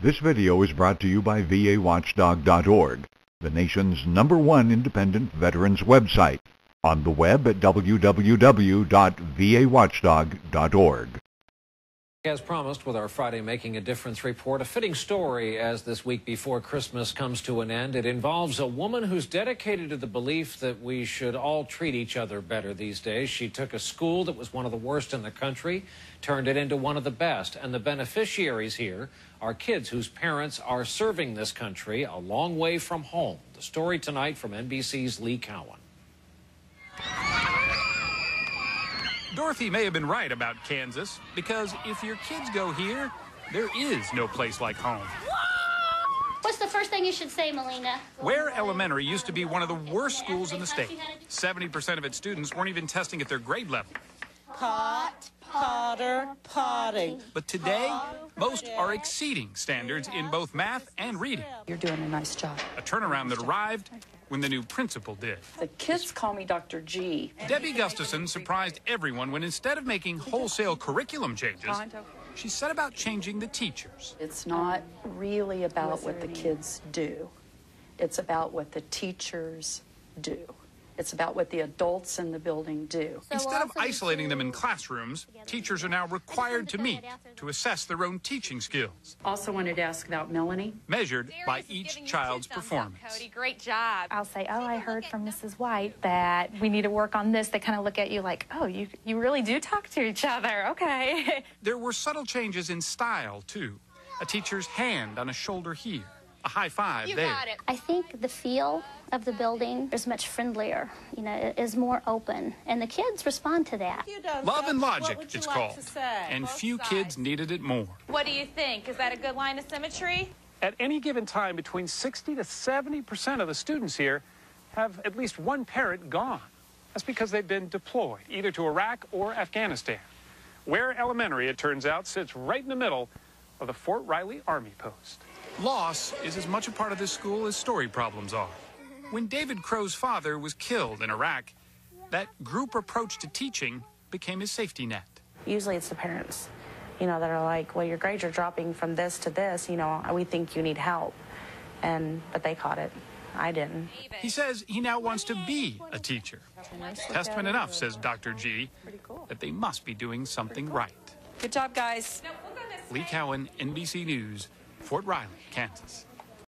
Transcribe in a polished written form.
This video is brought to you by VAWatchdog.org, the nation's #1 independent veterans website, on the web at www.vawatchdog.org. As promised with our Friday Making a Difference report, a fitting story as this week before Christmas comes to an end. It involves a woman who's dedicated to the belief that we should all treat each other better these days. She took a school that was one of the worst in the country, turned it into one of the best, and the beneficiaries here are kids whose parents are serving this country a long way from home. The story tonight from NBC's Lee Cowan. Dorothy may have been right about Kansas, because if your kids go here, there is no place like home. What's the first thing you should say, Melina? Ware Elementary used to be one of the worst schools in the state. 70% of its students weren't even testing at their grade level. Pot, potter, potting. But today, most are exceeding standards in both math and reading. You're doing a nice job. A turnaround that arrived when the new principal did. The kids call me Dr. G. Debbie Gustafson surprised everyone when instead of making wholesale curriculum changes, she set about changing the teachers. It's not really about what the kids do. It's about what the teachers do. It's about what the adults in the building do. Instead of isolating them in classrooms, teachers are now required to meet to assess their own teaching skills. Also wanted to ask about Melanie. Measured by each child's performance. Cody, great job. I'll say, oh, I heard from Mrs. White that we need to work on this. They kind of look at you like, oh, you really do talk to each other. Okay. There were subtle changes in style, too. A teacher's hand on a shoulder here. A high five there. Got it. I think the feel of the building is much friendlier, it is more open, and the kids respond to that. Love and logic, it's called, and few kids needed it more. What do you think? Is that a good line of symmetry? At any given time, between 60 to 70% of the students here have at least one parent gone. That's because they've been deployed, either to Iraq or Afghanistan. Ware Elementary, it turns out, sits right in the middle of the Fort Riley Army Post. Loss is as much a part of this school as story problems are. When David Crow's father was killed in Iraq, that group approach to teaching became his safety net. Usually it's the parents, that are like, well, your grades are dropping from this to this, we think you need help. But they caught it. I didn't. He says he now wants to be a teacher. Testament enough, says Dr. G, that they must be doing something right. Good job, guys. Lee Cowan, NBC News, Fort Riley, Kansas.